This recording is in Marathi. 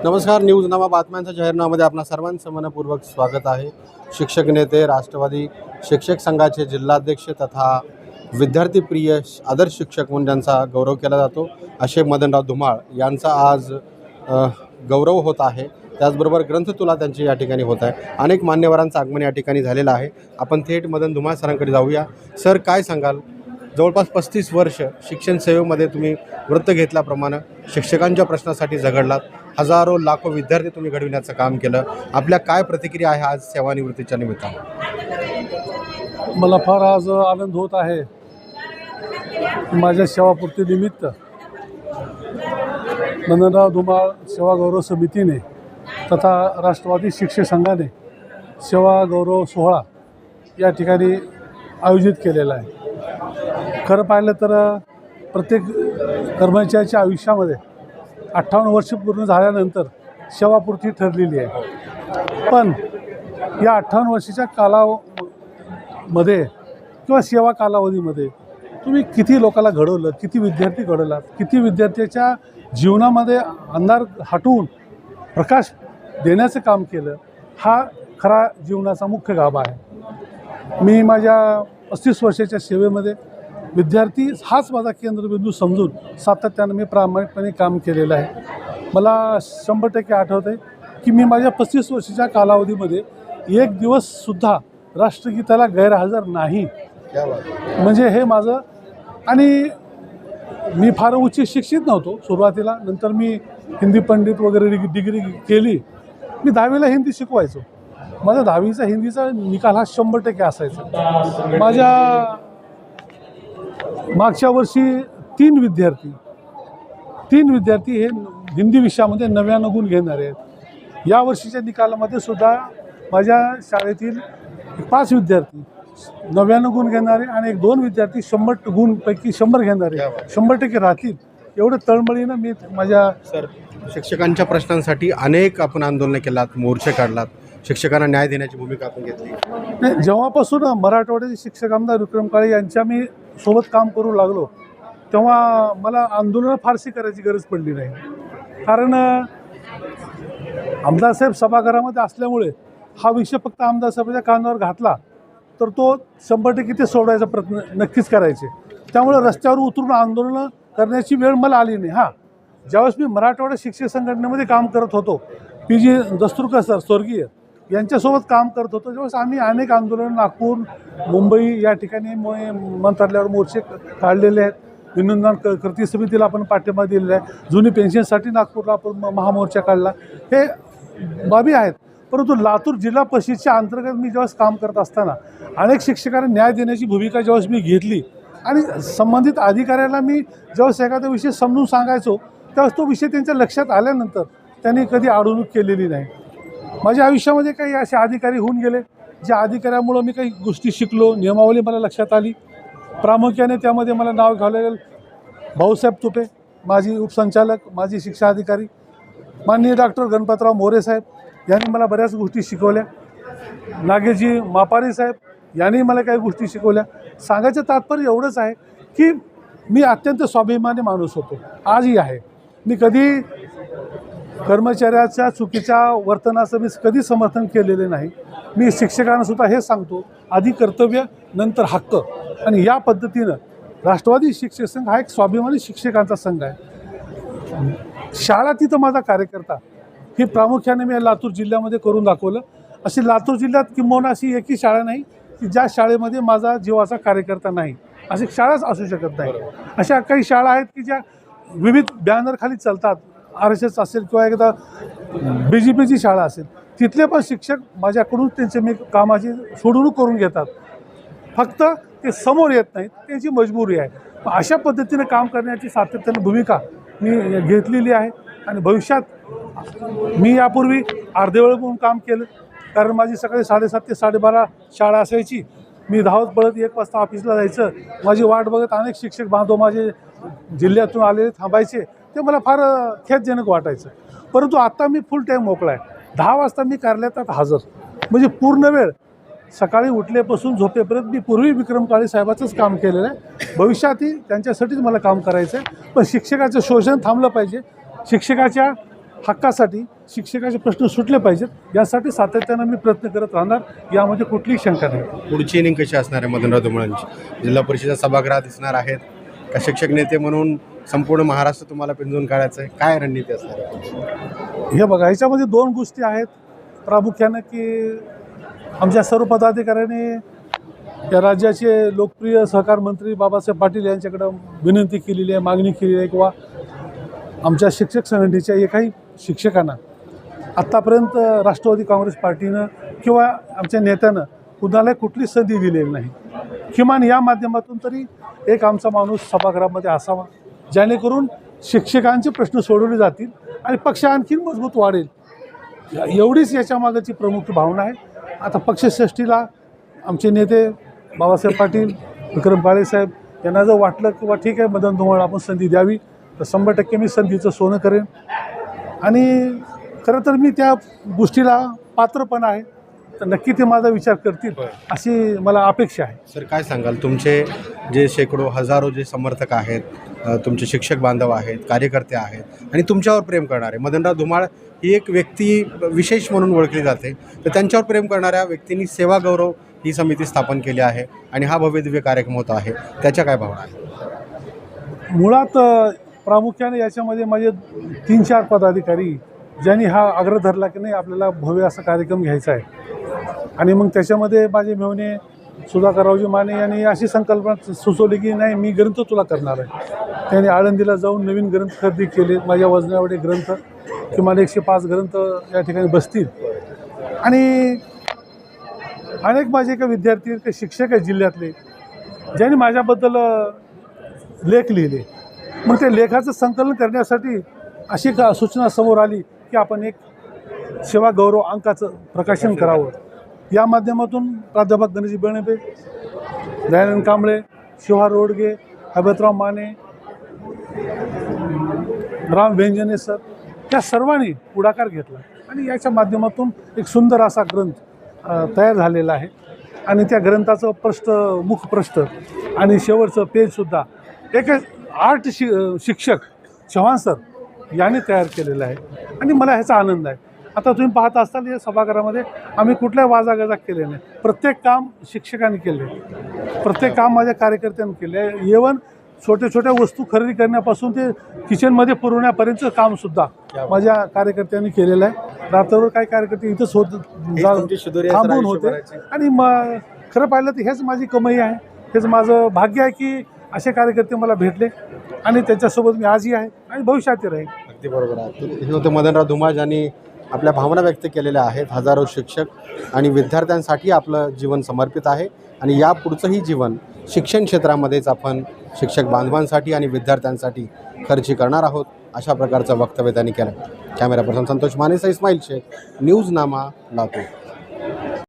नमस्कार. न्यूजनामा बातम्यांच्या जाहीरनाम्यामध्ये आपणा सर्वांचं मनपूर्वक स्वागत आहे. शिक्षक नेते, राष्ट्रवादी शिक्षक संघाचे जिल्हाध्यक्ष तथा विद्यार्थी प्रिय आदर्श शिक्षक म्हणून ज्यांचा गौरव केला जातो असे मदनराव धुमाळ यांचा आज गौरव होत आहे. त्याचबरोबर ग्रंथतुला त्यांची या ठिकाणी होत आहे. अनेक मान्यवरांचं आगमन या ठिकाणी झालेलं आहे. आपण थेट मदन धुमाळ सरांकडे जाऊया. सर, काय सांगाल? जवळपास 35 वर्ष शिक्षण सेवेमध्ये तुम्ही वृत्त घेतल्याप्रमाणे शिक्षकांच्या प्रश्नासाठी झगडलात. हजारो लाखो विद्यार्थी तुम्ही घडविण्याचं काम केलं. आपल्या काय प्रतिक्रिया आहे आज सेवानिवृत्तीच्या निमित्तानं? मला फार आज आनंद होत आहे. माझ्या सेवापूर्तीनिमित्त मदनराव धुमाळ सेवा गौरव समितीने तथा राष्ट्रवादी शिक्षक संघाने सेवा गौरव सोहळा या ठिकाणी आयोजित केलेला आहे. खरं पाहिलं तर प्रत्येक कर्मचाऱ्याच्या आयुष्यामध्ये 58 वर्ष पूर्ण झाल्यानंतर सेवापूर्ती ठरलेली आहे. पण या 58 वर्षाच्या कालामध्ये किंवा सेवा कालावधीमध्ये तुम्ही किती लोकांना घडवलं, किती विद्यार्थी घडवलात, किती विद्यार्थ्याच्या जीवनामध्ये अंधार हटवून प्रकाश देण्याचं काम केलं, हा खरा जीवनाचा मुख्य गाभा आहे. मी माझ्या 35 वर्षाच्या सेवेमध्ये विद्यार्थी हाच माझा केंद्रबिंदू समजून सातत्यानं मी प्रामाणिकपणे काम केलेलं आहे. मला 100% आठवतं आहे की मी माझ्या 35 वर्षाच्या कालावधीमध्ये एक दिवससुद्धा राष्ट्रगीताला गैरहजर नाही. म्हणजे हे माझं. आणि मी फार उच्च शिक्षित नव्हतो सुरुवातीला. नंतर मी हिंदी पंडित वगैरे डिग्री केली. मी 10वीला हिंदी शिकवायचो. माझा 10वीचा हिंदीचा निकाल हा 100% असायचा. माझ्या मागच्या वर्षी 3 विद्यार्थी हे हिंदी विषयामध्ये 99 गुण घेणारे आहेत. या वर्षीच्या निकालामध्ये सुद्धा माझ्या शाळेतील 5 विद्यार्थी 99 गुण घेणारे आणि 2 विद्यार्थी 100 गुणपैकी 100 घेणारे 100% राहतील एवढं तळमळीनं मी माझ्या. सर, शिक्षकांच्या प्रश्नांसाठी अनेक आपण आंदोलनं केलात, मोर्चे काढलात, शिक्षकांना न्याय देण्याची भूमिका आपण घेतली. नाही, जेव्हापासून मराठवाड्याचे शिक्षक आमदार विक्रम काळे यांच्या मी सोबत काम करू लागलो तेव्हा मला आंदोलनं फारशी करायची गरज पडली नाही. कारण आमदारसाहेब सभागृहामध्ये असल्यामुळे हा विषय फक्त आमदारसाहेबाच्या कानावर घातला तर तो 100% ते सोडवायचा प्रयत्न नक्कीच करायचे. त्यामुळे रस्त्यावर उतरून आंदोलनं करण्याची वेळ मला आली नाही. हां, ज्यावेळेस मी मराठवाडा शिक्षक संघटनेमध्ये काम करत होतो, PG दस्तुरकर सर स्वर्गीय यांच्यासोबत काम करत होतो, त्यावेळेस आम्ही अनेक आंदोलन नागपूर, मुंबई या ठिकाणी मंत्रालयावर मोर्चे काढलेले आहेत. विनोदन कृती समितीला आपण पाठिंबा दिलेला आहे. जुनी पेन्शनसाठी नागपूरला आपण महामोर्चा काढला. हे बाबी आहेत. परंतु लातूर जिल्हा परिषदेच्या अंतर्गत मी ज्यावेळेस काम करत असताना अनेक शिक्षकांना न्याय देण्याची भूमिका ज्यावेळेस मी घेतली आणि संबंधित अधिकाऱ्याला मी ज्यावेळेस एखादा विषय समजून सांगायचो त्यावेळेस तो विषय त्यांच्या लक्षात आल्यानंतर त्यांनी कधी अडवणूक केलेली नाही. माझ्या आयुष्यामध्ये काही असे अधिकारी होऊन गेले ज्या अधिकाऱ्यामुळं मी काही गोष्टी शिकलो, नियमावली मला लक्षात आली. प्रामुख्याने त्यामध्ये मला नाव घालेलं भाऊसाहेब तुपे, माजी उपसंचालक, माजी शिक्षा अधिकारी, माननीय डॉक्टर गणपतराव मोरे साहेब यांनी मला बऱ्याच गोष्टी शिकवल्या. नागेशजी मापारी साहेब यांनी मला काही गोष्टी शिकवल्या. सांगायचं तात्पर्य एवढंच आहे की मी अत्यंत स्वाभिमानी माणूस होतो, आजही आहे. मी कधी कर्मचाऱ्याच्या चुकीच्या वर्तनाचं मी कधी समर्थन केलेले नाही. मी शिक्षकांनासुद्धा हे सांगतो, आधी कर्तव्य नंतर हक्क. आणि या पद्धतीनं राष्ट्रवादी शिक्षक संघ हा एक स्वाभिमानी शिक्षकांचा संघ आहे. शाळा तिथं माझा कार्यकर्ता हे प्रामुख्याने मी लातूर जिल्ह्यामध्ये करून दाखवलं. अशी लातूर जिल्ह्यात किंबहुना अशी एकही शाळा नाही की ज्या शाळेमध्ये माझा जीवाचा कार्यकर्ता नाही. अशी शाळाच असू शकत नाही. अशा काही शाळा आहेत की ज्या विविध बॅनरखाली चालतात. RSS असेल किंवा एकदा BJPची शाळा असेल, तिथले पण शिक्षक माझ्याकडून त्यांचे मी कामाची सोडवणूक करून घेतात. फक्त ते समोर येत नाहीत, त्यांची मजबुरी आहे. अशा पद्धतीने काम करण्याची सातत्याने भूमिका मी घेतलेली आहे. आणि भविष्यात मी यापूर्वी अर्धवेळ म्हणून काम केलं. कारण माझी सकाळी 7:30 ते 12:30 शाळा असायची. मी धावत पळत 1 वाजता ऑफिसला जायचं. माझी वाट बघत अनेक शिक्षक बांधव माझे जिल्ह्यातून आलेले थांबायचे. ते मला फार खेदजनक वाटायचं. परंतु आत्ता मी फुल टाईम मोकळा आहे. 10 वाजता मी कार्यालयात हजर. म्हणजे पूर्ण वेळ सकाळी उठल्यापासून झोपेपर्यंत मी पूर्वी विक्रम काळे साहेबाचंच काम केलेलं आहे. भविष्यातही त्यांच्यासाठीच मला काम करायचं आहे. पण शिक्षकाचं शोषण थांबलं पाहिजे. शिक्षकाच्या हक्कासाठी शिक्षकाचे प्रश्न सुटले पाहिजेत यासाठी सातत्यानं मी प्रयत्न करत राहणार, यामध्ये कुठलीही शंका नाही. पुढची इनिंग कशी असणार आहे मदनराव धुमाळांची? जिल्हा परिषद सभागृहात दिसणार आहेत का शिक्षक नेते म्हणून संपूर्ण महाराष्ट्र तुम्हाला पिंजून काढायचं आहे? काय रणनीती असणार आहे? हे बघा, ह्याच्यामध्ये दोन गोष्टी आहेत प्रामुख्यानं, की आमच्या सर्व पदाधिकाऱ्यांनी या राज्याचे लोकप्रिय सहकार मंत्री बाबासाहेब पाटील यांच्याकडं विनंती केलेली आहे, मागणी केलेली आहे, किंवा आमच्या शिक्षक संघटनेच्या एकाही शिक्षकांना आत्तापर्यंत राष्ट्रवादी काँग्रेस पार्टीनं किंवा आमच्या नेत्यानं कुणाला कुठली संधी दिलेली नाही. किमान या माध्यमातून तरी एक आमचा माणूस सभागृहामध्ये असावा, जेणेकरून शिक्षकांचे प्रश्न सोडवले जातील आणि पक्ष आणखी मजबूत वाढेल. एवढीच याच्यामागची प्रमुख भावना आहे. आता पक्षश्रेष्ठीला आमचे नेते बाबासाहेब पाटील, विक्रम काळेसाहेब यांना जर वाटलं किंवा ठीक आहे मदन धुमाळ आपण संधी द्यावी, तर 100% मी संधीचं सोनं करेन. आणि खरं तर मी त्या गोष्टीला पात्र पण आहे, तर नक्की ते माझा विचार करतील अशी मला अपेक्षा आहे. सर काय सांगाल, तुमचे जे शेकडो हजारो जे समर्थक आहेत, तुमचे शिक्षक बांधव आहेत, कार्यकर्ते आहेत आणि तुमच्यावर प्रेम करणारे, मदनराव धुमाळ ही एक व्यक्ती विशेष म्हणून ओळखली जाते, तर त्यांच्यावर प्रेम करणाऱ्या व्यक्तींनी सेवा गौरव ही समिती स्थापन केली आहे आणि हा भव्यदिव्य कार्यक्रम होता आहे, त्याच्या काय भावना आहे? मुळात प्रामुख्याने याच्यामध्ये माझे 3-4 पदाधिकारी ज्यांनी हा आग्रह धरला की नाही आपल्याला भव्य असा कार्यक्रम घ्यायचा आहे, आणि मग त्याच्यामध्ये माझे मेवणे सुधाकररावजी माने यांनी अशी संकल्पना सुचवली की नाही मी ग्रंथ तुला करणार आहे. त्यांनी आळंदीला जाऊन नवीन ग्रंथ खरेदी केले. माझ्या वजनाएवढे ग्रंथ, किमान 105 ग्रंथ या ठिकाणी बसतील. आणि अनेक माझे काही विद्यार्थी काही शिक्षक आहेत जिल्ह्यातले, ज्यांनी माझ्याबद्दल लेख लिहिले. मग ते लेखाचं संकलन करण्यासाठी अशी का सूचना समोर आली की आपण एक सेवा गौरव अंकाचं प्रकाशन करावं. या माध्यमातून प्राध्यापक गणेश बेणबे, दयानंद कांबळे, शिवहार रोडगे, हैबतराव माने, राम व्यंजने सर या सर्वांनी पुढाकार घेतला आणि याच्या माध्यमातून एक सुंदर असा ग्रंथ तयार झालेला आहे. आणि त्या ग्रंथाचं मुखपृष्ठ आणि शेवटचं पेजसुद्धा एक आर्ट शिक्षक चव्हाण सर यांनी तयार केलेलं आहे आणि मला ह्याचा आनंद आहे. आता तुम्ही पाहत असाल या सभागृहामध्ये आम्ही कुठल्याही वाजागाजा केले नाही. प्रत्येक काम शिक्षकांनी केले, प्रत्येक काम माझ्या कार्यकर्त्यांनी केले आहे. इव्हन छोट्या छोट्या वस्तू खरेदी करण्यापासून ते किचनमध्ये पुरवण्यापर्यंतचं कामसुद्धा माझ्या कार्यकर्त्यांनी केलेलं आहे. रात्रभर काही कार्यकर्ते इथंच थांबून होते आणि खरं पाहिलं तर हेच माझी कमाई आहे, हेच माझं भाग्य आहे की असे कार्यकर्ते मला भेटले आणि त्यांच्यासोबत मी आजही आहे आणि भविष्यातही राहील. अगदी बरोबर आहे. हे होते मदनराव धुमाळ ज्यांनी आपल्या भावना व्यक्त केलेल्या आहेत. हजारो शिक्षक आणि विद्यार्थ्यांसाठी आपलं जीवन समर्पित आहे आणि यापुढचंही जीवन शिक्षण क्षेत्रामध्येच आपण शिक्षक बांधवांसाठी आणि विद्यार्थ्यांसाठी खर्ची करणार आहोत, अशा प्रकारचं वक्तव्य त्यांनी केलं. कॅमेरा पर्सन संतोष मानेसह इस्माईल शेख, न्यूज नामा, लातूर.